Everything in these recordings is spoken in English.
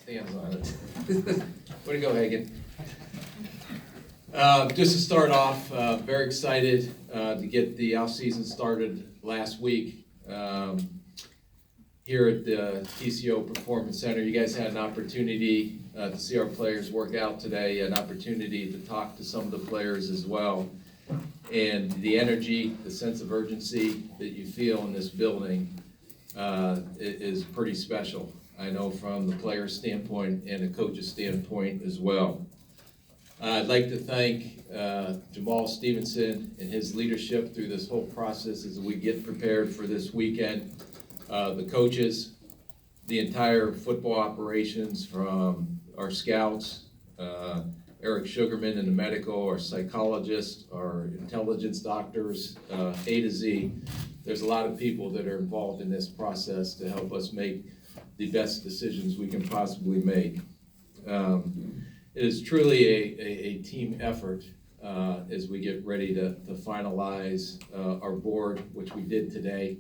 Stands on it. Way to go, Hagan. Just to start off, very excited to get the off-season started last week here at the TCO Performance Center. You guys had an opportunity to see our players work out today, an opportunity to talk to some of the players as well. And the energy, the sense of urgency that you feel in this building is pretty special. I know from the player's standpoint and the coach's standpoint as well. I'd like to thank Jamal Stevenson and his leadership through this whole process as we get prepared for this weekend. The coaches, the entire football operations from our scouts, Eric Sugarman in the medical, our psychologists, our intelligence doctors, A to Z. There's a lot of people that are involved in this process to help us make the best decisions we can possibly make. It is truly a team effort as we get ready to finalize our board, which we did today,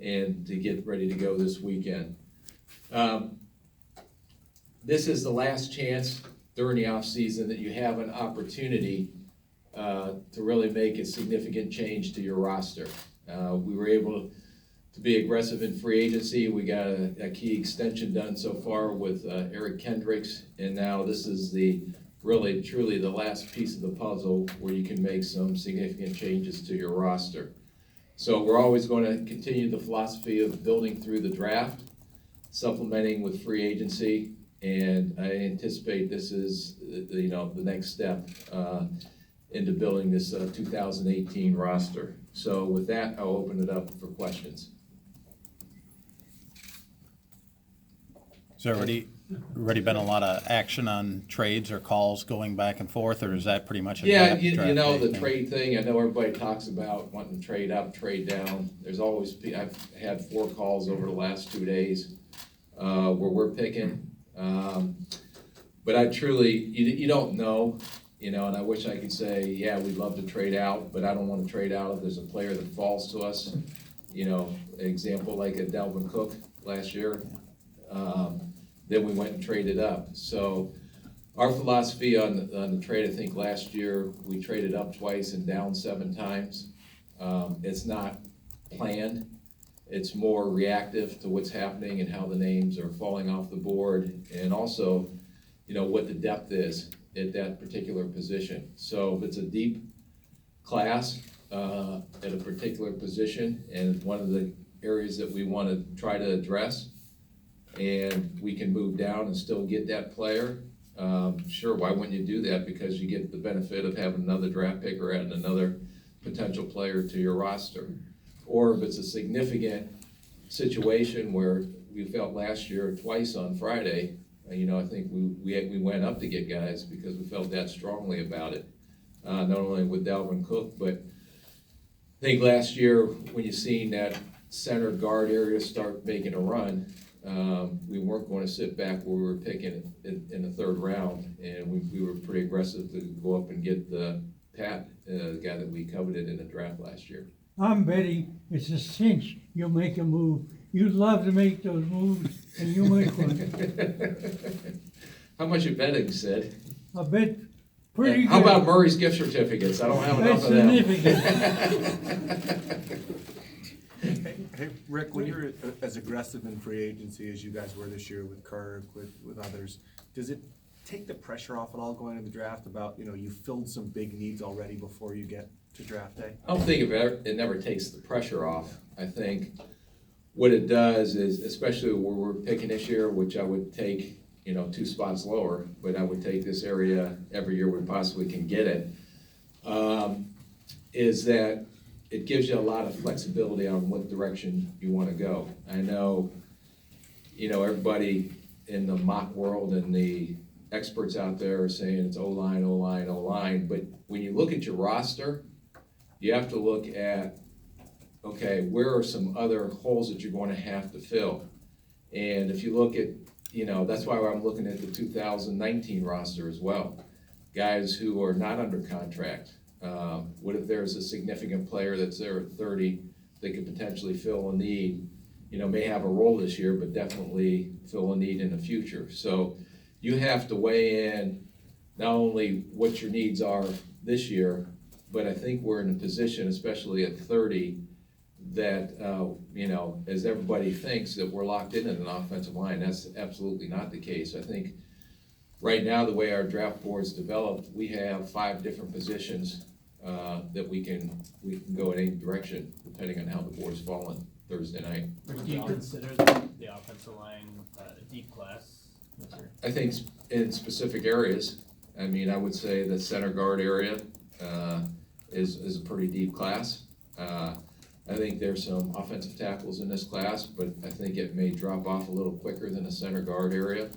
and to get ready to go this weekend. This is the last chance during the off season that you have an opportunity to really make a significant change to your roster. We were able to be aggressive in free agency. We got a key extension done so far with Eric Kendricks, and now this is really truly the last piece of the puzzle where you can make some significant changes to your roster. So we're always going to continue the philosophy of building through the draft, supplementing with free agency, and I anticipate this is the next step into building this 2018 roster. So with that, I'll open it up for questions. Has there already been a lot of action on trades or calls going back and forth, or is that pretty much a draft the trade thing, I know everybody talks about wanting to trade up, trade down. I've had 4 calls over the last 2 days where we're picking. But I truly, you don't know, and I wish I could say, yeah, we'd love to trade out, but I don't want to trade out if there's a player that falls to us. Example like a Dalvin Cook last year. Then we went and traded up. So our philosophy on the trade, I think last year we traded up twice and down 7 times. It's not planned. It's more reactive to what's happening and how the names are falling off the board, and also, what the depth is at that particular position. So if it's a deep class at a particular position, and one of the areas that we want to try to address, and we can move down and still get that player, sure, why wouldn't you do that? Because you get the benefit of having another draft pick or adding another potential player to your roster. Or if it's a significant situation where we felt last year twice on Friday, I think we went up to get guys because we felt that strongly about it. Not only with Dalvin Cook, but I think last year when you seen that center guard area start making a run, we weren't going to sit back where we were picking in the 3rd round, and we were pretty aggressive to go up and get the Pat, the guy that we coveted in the draft last year. I'm betting it's a cinch you'll make a move. You love to make those moves, and you make one. How much you betting, Sid? I bet pretty good. How about Murray's gift certificates? I don't have enough That's of them. significant. Hey, Rick, when you're as aggressive in free agency as you guys were this year with Kirk, with others, does it take the pressure off at all going into the draft about, you filled some big needs already before you get to draft day? I don't think it never takes the pressure off. I think what it does is, especially where we're picking this year, which I would take, 2 spots lower, but I would take this area every year we possibly can get it, is that it gives you a lot of flexibility on what direction you want to go. I know, everybody in the mock world and the experts out there are saying it's O-line, O-line, O-line, but when you look at your roster, you have to look at, okay, where are some other holes that you're going to have to fill? And if you look at, that's why I'm looking at the 2019 roster as well. Guys who are not under contract. What if there's a significant player that's there at 30 that could potentially fill a need? may have a role this year, but definitely fill a need in the future. So you have to weigh in not only what your needs are this year, but I think we're in a position, especially at 30, that, as everybody thinks, that we're locked in an offensive line. That's absolutely not the case. I think right now, the way our draft board's developed, we have 5 different positions that we can go in any direction, depending on how the board's fallen Thursday night. Do you consider the offensive line a deep class? I think in specific areas, I mean, I would say the center guard area is a pretty deep class. I think there's some offensive tackles in this class, but I think it may drop off a little quicker than the center guard area.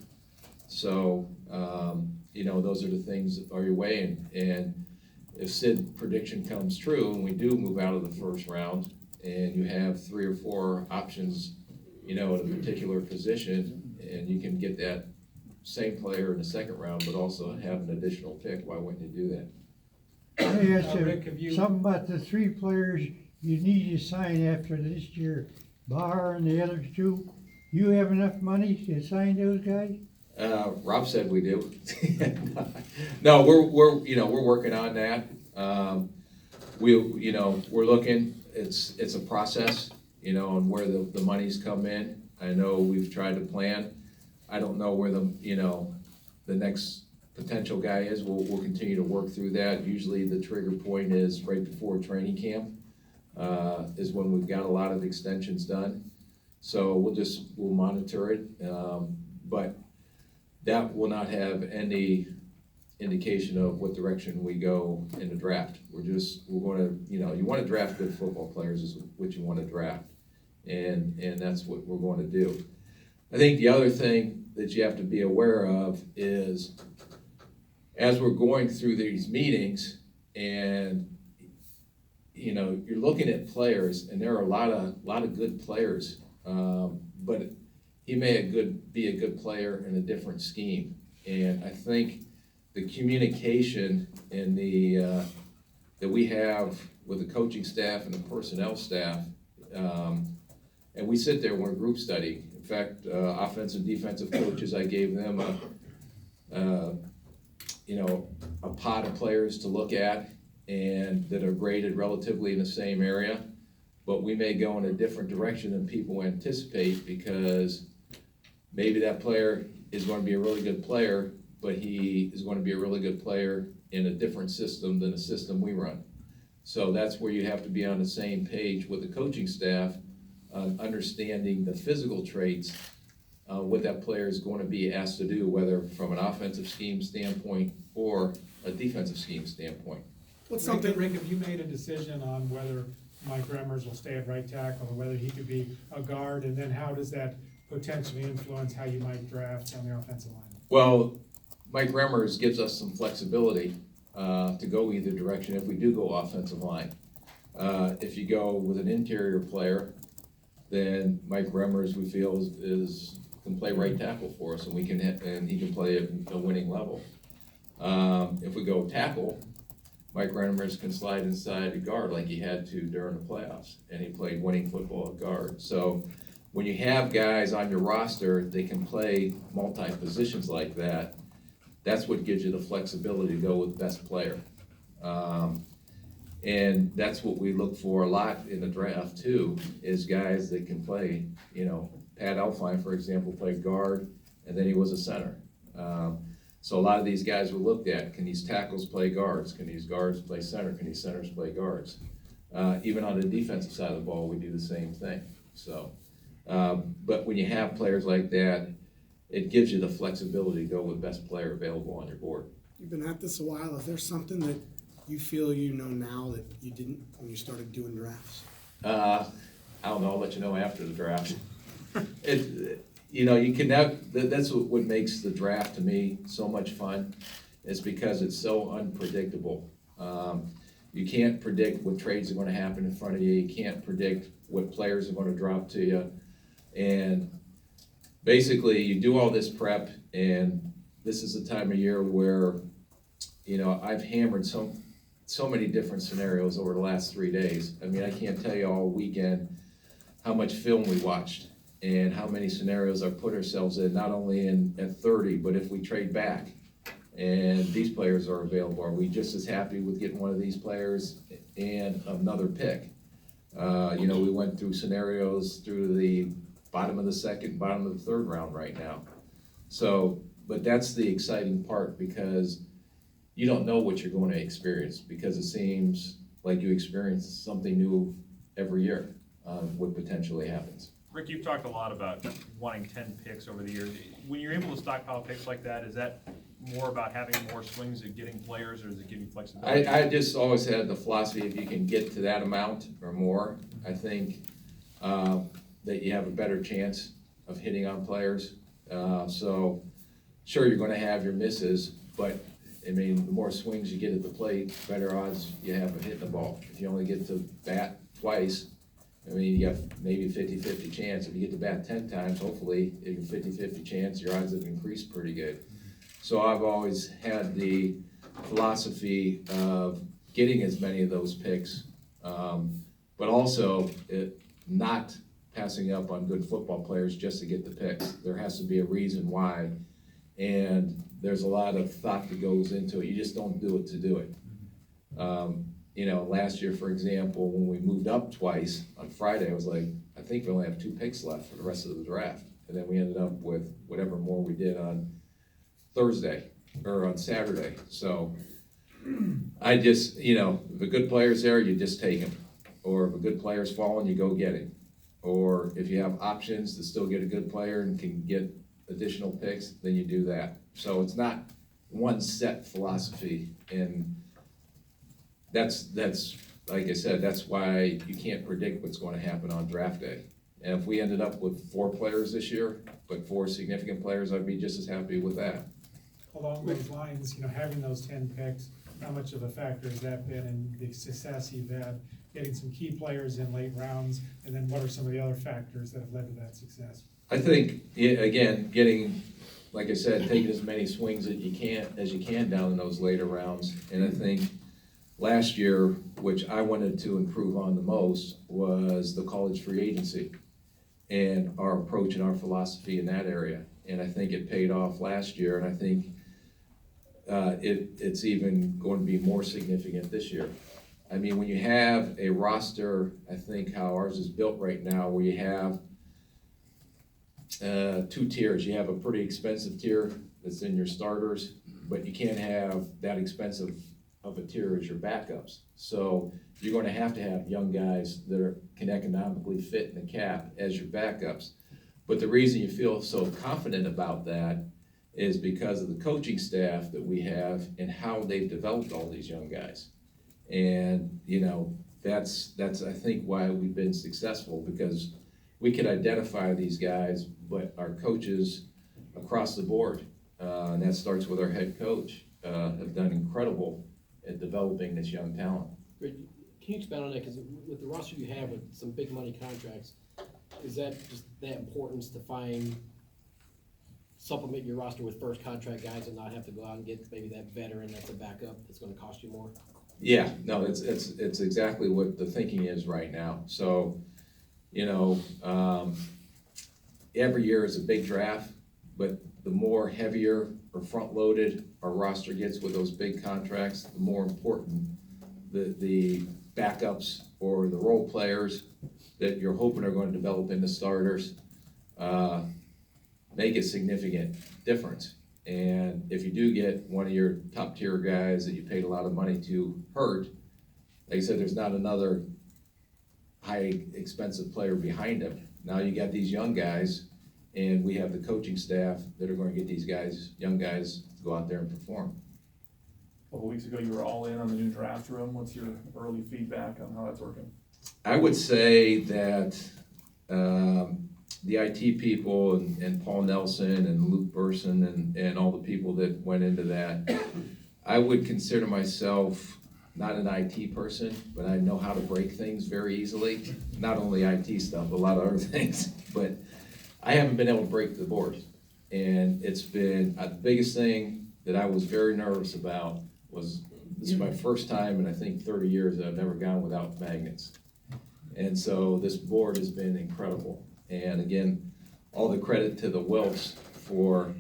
So, those are the things that are your way. And if Sid's prediction comes true and we do move out of the first round and you have 3 or 4 options, at a particular position, and you can get that same player in the second round, but also have an additional pick, why wouldn't you do that? Hey, that's Rick, have you- something about the 3 players you need to sign after this year, Barr and the other 2. You have enough money to sign those guys? Rob said we do. No, we're working on that. We're looking, it's a process, on where the monies come in. I know we've tried to plan. I don't know where the next potential guy is. We'll continue to work through that. Usually the trigger point is right before training camp, is when we've got a lot of extensions done. So we'll monitor it, but that will not have any indication of what direction we go in the draft. We're going to, you want to draft good football players is what you want to draft. And that's what we're going to do. I think the other thing that you have to be aware of is, as we're going through these meetings and, you're looking at players, and there are a lot of good players, but he may be a good player in a different scheme. And I think the communication and that we have with the coaching staff and the personnel staff, and we sit there when we're group study. In fact, offensive and defensive coaches, I gave them a pot of players to look at and that are graded relatively in the same area, but we may go in a different direction than people anticipate, because maybe that player is going to be a really good player, but he is going to be a really good player in a different system than the system we run. So that's where you have to be on the same page with the coaching staff, understanding the physical traits, what that player is going to be asked to do, whether from an offensive scheme standpoint or a defensive scheme standpoint. What's something, Rick, have you made a decision on whether Mike Remmers will stay at right tackle or whether he could be a guard? And then how does that potentially influence how you might draft on the offensive line? Well, Mike Remmers gives us some flexibility to go either direction if we do go offensive line. If you go with an interior player, then Mike Remmers, we feel, can play right tackle for us, and he can play at a winning level. If we go tackle, Mike Remmers can slide inside a guard like he had to during the playoffs, and he played winning football at guard. So when you have guys on your roster, they can play multi-positions like that. That's what gives you the flexibility to go with best player. And that's what we look for a lot in the draft too, is guys that can play. Pat Elflein, for example, played guard, and then he was a center. So a lot of these guys were looked at. Can these tackles play guards? Can these guards play center? Can these centers play guards? Even on the defensive side of the ball, we do the same thing. So, but when you have players like that, it gives you the flexibility to go with best player available on your board. You've been at this a while. Is there something that you feel you know now that you didn't when you started doing drafts? I don't know. I'll let you know after the draft. That's what makes the draft to me so much fun, is because it's so unpredictable. You can't predict what trades are going to happen in front of you. You can't predict what players are going to drop to you. And basically, you do all this prep, and this is the time of year where, I've hammered so many different scenarios over the last 3 days. I mean, I can't tell you all weekend how much film we watched and how many scenarios I put ourselves in, not only at 30, but if we trade back and these players are available, are we just as happy with getting one of these players and another pick? We went through scenarios through the bottom of the second, bottom of the third round right now. So, but that's the exciting part, because you don't know what you're going to experience, because it seems like you experience something new every year, what potentially happens. Rick, you've talked a lot about wanting 10 picks over the years. When you're able to stockpile picks like that, is that more about having more swings at getting players, or does it give you flexibility? I just always had the philosophy, if you can get to that amount or more, I think that you have a better chance of hitting on players. So sure, you're gonna have your misses, but I mean, the more swings you get at the plate, better odds you have of hitting the ball. If you only get to bat twice, I mean, you got maybe 50-50 chance. If you get to bat 10 times, hopefully, if you're 50-50 chance, your odds have increased pretty good. So I've always had the philosophy of getting as many of those picks, but also not passing up on good football players just to get the picks. There has to be a reason why, and there's a lot of thought that goes into it. You just don't do it to do it. Last year, for example, when we moved up twice on Friday, I was like, I think we only have 2 picks left for the rest of the draft. And then we ended up with whatever more we did on Thursday or on Saturday. So I just, if a good player's there, you just take him. Or if a good player's falling, you go get him. Or if you have options to still get a good player and can get additional picks, then you do that. So it's not one set philosophy, and that's like I said, that's why you can't predict what's going to happen on draft day. And if we ended up with 4 players this year, but 4 significant players, I'd be just as happy with that. Along those lines, having those 10 picks, how much of a factor has that been in the success you've had, getting some key players in late rounds, and then what are some of the other factors that have led to that success? I think, again, getting, like I said, taking as many swings as you can down in those later rounds. And I think last year, which I wanted to improve on the most, was the college free agency and our approach and our philosophy in that area. And I think it paid off last year, and I think it's even going to be more significant this year. I mean, when you have a roster, I think how ours is built right now, where you have 2 tiers. You have a pretty expensive tier that's in your starters, but you can't have that expensive of a tier as your backups. So you're going to have young guys that can economically fit in the cap as your backups. But the reason you feel so confident about that is because of the coaching staff that we have and how they've developed all these young guys. And, that's I think why we've been successful, because we can identify these guys, but our coaches across the board, and that starts with our head coach, have done incredible at developing this young talent. Can you expand on that? Because with the roster you have with some big money contracts, is that just that importance to supplement your roster with first contract guys and not have to go out and get maybe that veteran that's a backup that's going to cost you more? Yeah, no, it's exactly what the thinking is right now. So, every year is a big draft, but the more heavier or front-loaded our roster gets with those big contracts, the more important the backups or the role players that you're hoping are going to develop into starters make a significant difference. And if you do get one of your top tier guys that you paid a lot of money to hurt, like I said, there's not another high expensive player behind him. Now you got these young guys, and we have the coaching staff that are going to get these young guys to go out there and perform. A couple weeks ago, you were all in on the new draft room. What's your early feedback on how that's working? I would say that the IT people and Paul Nelson and Luke Burson and all the people that went into that, I would consider myself not an IT person, but I know how to break things very easily. Not only IT stuff, but a lot of other things. But I haven't been able to break the board. And it's been the biggest thing that I was very nervous about was this is my first time in I think 30 years that I've never gone without magnets. And so this board has been incredible. And again, all the credit to the Wilfs for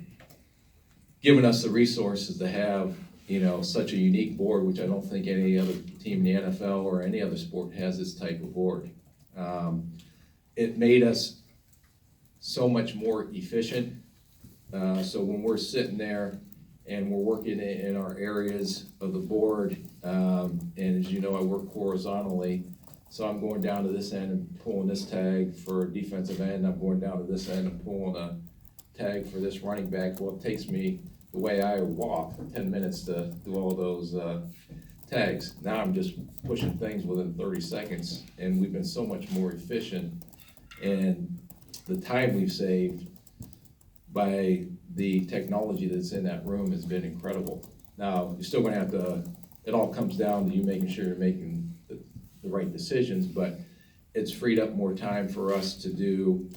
giving us the resources to have, you know, such a unique board, which I don't think any other team in the NFL or any other sport has this type of board. It made us so much more efficient. So when we're sitting there and we're working in our areas of the board, and as you know, I work horizontally, so I'm going down to this end and pulling this tag for defensive end, I'm going down to this end and pulling a tag for this running back. Well, it takes me, the way I walk, 10 minutes to do all those tags. Now I'm just pushing things within 30 seconds, and we've been so much more efficient. And the time we've saved by the technology that's in that room has been incredible. Now, you're still gonna have to, it all comes down to you making sure you're making the right decisions, but it's freed up more time for us to do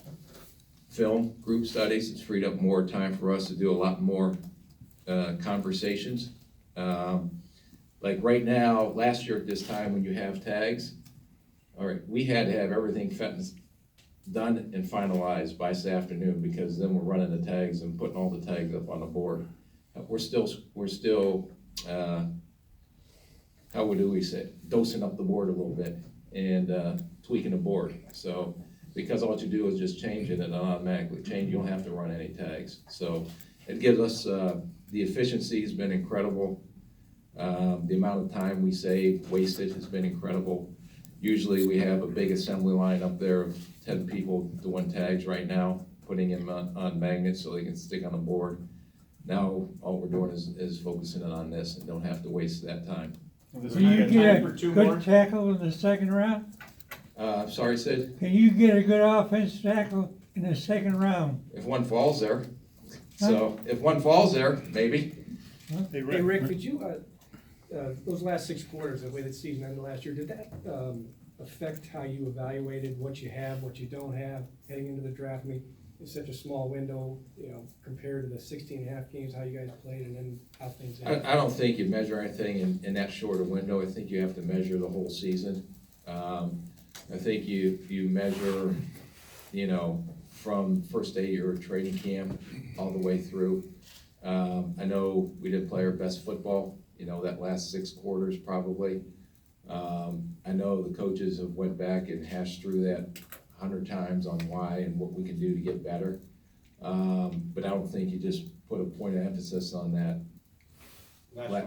film group studies. It's freed up more time for us to do a lot more conversations. Like right now, last year at this time, when you have tags, all right, we had to have everything done and finalized by this afternoon, because then we're running the tags and putting all the tags up on the board. We're still, how do we say, dosing up the board a little bit and tweaking the board. So, because all you do is just change it and it automatically change, you don't have to run any tags. So it gives us, the efficiency has been incredible. The amount of time we save, wasted has been incredible. Usually we have a big assembly line up there of 10 people doing tags right now, putting them on magnets so they can stick on the board. Now, all we're doing is focusing on this and don't have to waste that time. Can you get a good tackle in the second round? Sorry, Sid? Can you get a good offense tackle in the second round? If one falls there. So if one falls there, maybe. Hey Rick, could you, those last 6 quarters, the way the season ended last year, did that affect how you evaluated what you have, what you don't have heading into the draft? I mean, it's such a small window, you know, compared to the 16 and a half games, how you guys played and then how things ended. I don't think you measure anything in that short a window. I think you have to measure the whole season. I think you measure, you know, from first day of your training camp all the way through. I know we didn't play our best football, you know, that last 6 quarters probably. I know the coaches have went back and hashed through that 100 times on why and what we can do to get better. But I don't think you just put a point of emphasis on that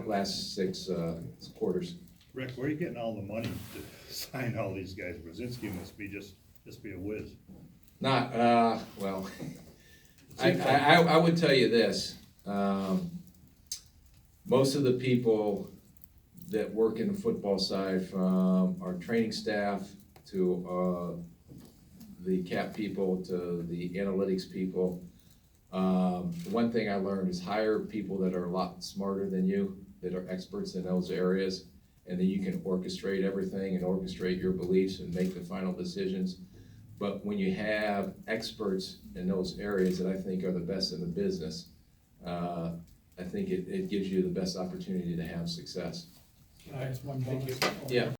last 6 quarters. Rick, where are you getting all the money to sign all these guys? Brzezinski must be just be a whiz. Not, well, I would tell you this. Most of the people that work in the football side, from our training staff to the cap people to the analytics people, the one thing I learned is hire people that are a lot smarter than you, that are experts in those areas, and then you can orchestrate everything and orchestrate your beliefs and make the final decisions. But when you have experts in those areas that I think are the best in the business, I think it gives you the best opportunity to have success. Can I ask one bonus? Yeah.